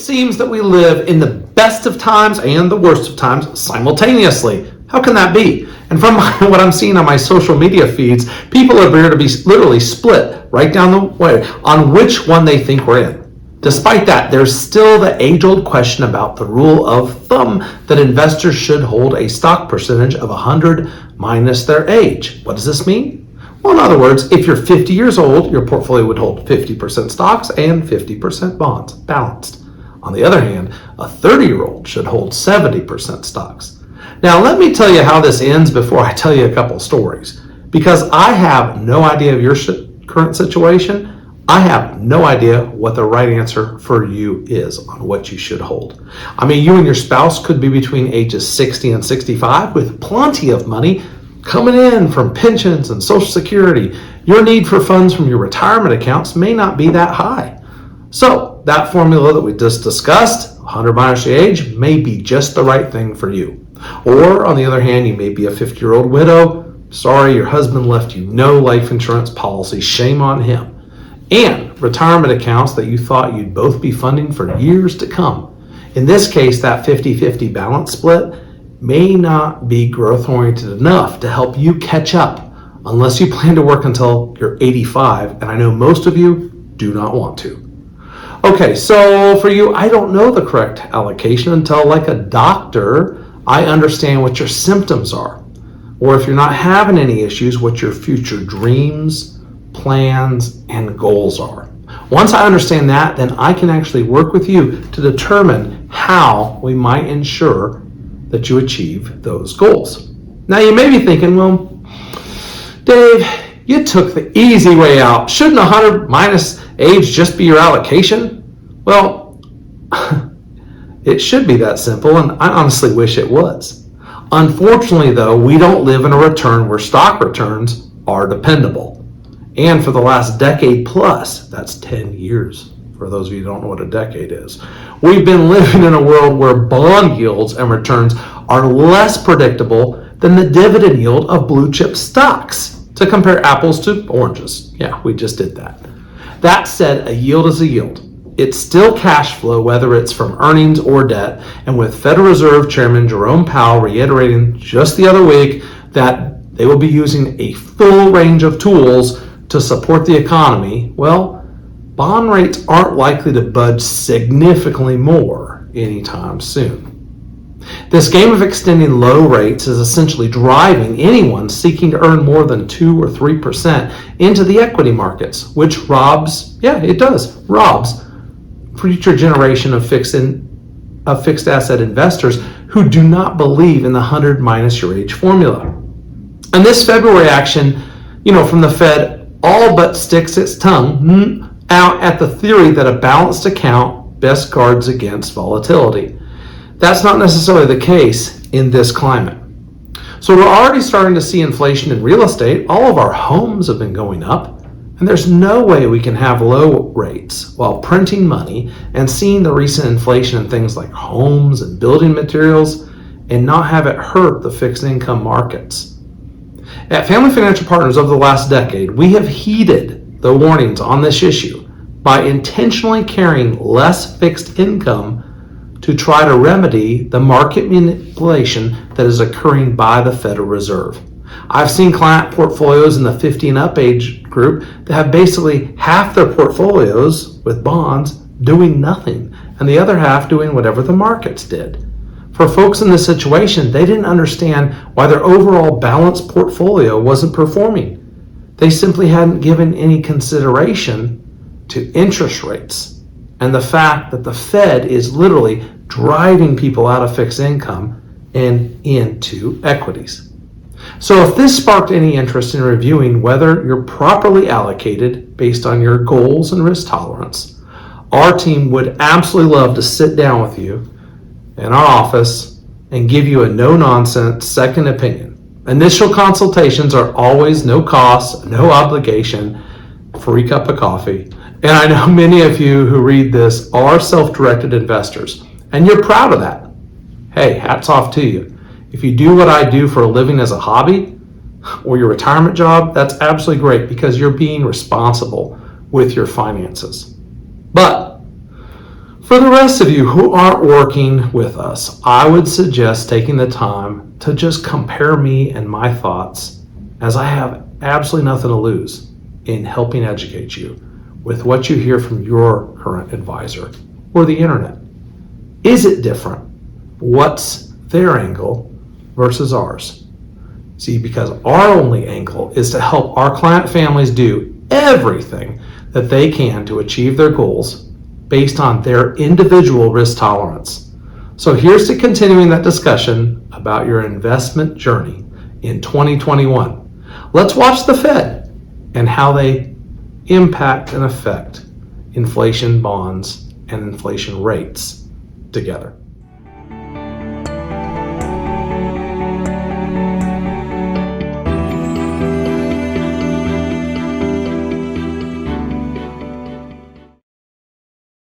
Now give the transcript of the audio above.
seems that we live in the best of times and the worst of times simultaneously. How can that be? And from what I'm seeing on my social media feeds, people appear to be literally split right down the way on which one they think we're in. Despite that, there's still the age-old question about the rule of thumb that investors should hold a stock percentage of 100 minus their age. What does this mean? Well, in other words, if you're 50 years old, your portfolio would hold 50% stocks and 50% bonds, balanced. On the other hand, a 30-year-old should hold 70% stocks. Now, let me tell you how this ends before I tell you a couple stories. Because I have no idea of your current situation, I have no idea what the right answer for you is on what you should hold. I mean, you and your spouse could be between ages 60 and 65 with plenty of money coming in from pensions and Social Security. Your need for funds from your retirement accounts may not be that high. So that formula that we just discussed, 100 minus your age, may be just the right thing for you. Or on the other hand, you may be a 50-year-old widow. Sorry, your husband left you no life insurance policy. Shame on him. And retirement accounts that you thought you'd both be funding for years to come. In this case, that 50-50 balance split may not be growth-oriented enough to help you catch up unless you plan to work until you're 85, and I know most of you do not want to. Okay, so for you, I don't know the correct allocation until, like a doctor, I understand what your symptoms are. Or if you're not having any issues, what your future dreams, plans, and goals are. Once I understand that, then I can actually work with you to determine how we might ensure that you achieve those goals. Now you may be thinking, well, Dave, you took the easy way out. Shouldn't 100 minus age just be your allocation? Well, it should be that simple, and I honestly wish it was. Unfortunately, though, we don't live in a return where stock returns are dependable. And for the last decade plus, that's 10 years, for those of you who don't know what a decade is, we've been living in a world where bond yields and returns are less predictable than the dividend yield of blue chip stocks. To compare apples to oranges. Yeah, we just did that. That said, a yield is a yield. It's still cash flow, whether it's from earnings or debt. And with Federal Reserve Chairman Jerome Powell reiterating just the other week that they will be using a full range of tools to support the economy, well, bond rates aren't likely to budge significantly more anytime soon. This game of extending low rates is essentially driving anyone seeking to earn more than 2 or 3% into the equity markets, which robs future generation of fixed asset investors who do not believe in the 100 minus your age formula. And this February action, from the Fed all but sticks its tongue out at the theory that a balanced account best guards against volatility. That's not necessarily the case in this climate. So we're already starting to see inflation in real estate. All of our homes have been going up, and there's no way we can have low rates while printing money and seeing the recent inflation in things like homes and building materials and not have it hurt the fixed income markets. At Family Financial Partners over the last decade, we have heeded the warnings on this issue by intentionally carrying less fixed income to try to remedy the market manipulation that is occurring by the Federal Reserve. I've seen client portfolios in the 50 and up age group that have basically half their portfolios with bonds doing nothing and the other half doing whatever the markets did. For folks in this situation, they didn't understand why their overall balanced portfolio wasn't performing. They simply hadn't given any consideration to interest rates and the fact that the Fed is literally driving people out of fixed income and into equities. So if this sparked any interest in reviewing whether you're properly allocated based on your goals and risk tolerance, our team would absolutely love to sit down with you in our office and give you a no-nonsense second opinion. Initial consultations are always no cost, no obligation, free cup of coffee. And I know many of you who read this are self-directed investors, and you're proud of that. Hey, hats off to you. If you do what I do for a living as a hobby or your retirement job, that's absolutely great because you're being responsible with your finances. But For the rest of you who aren't working with us, I would suggest taking the time to just compare me and my thoughts, as I have absolutely nothing to lose in helping educate you with what you hear from your current advisor or the internet. Is it different? What's their angle versus ours? See, because our only angle is to help our client families do everything that they can to achieve their goals based on their individual risk tolerance. So here's to continuing that discussion about your investment journey in 2021. Let's watch the Fed and how they impact and affect inflation bonds and inflation rates together.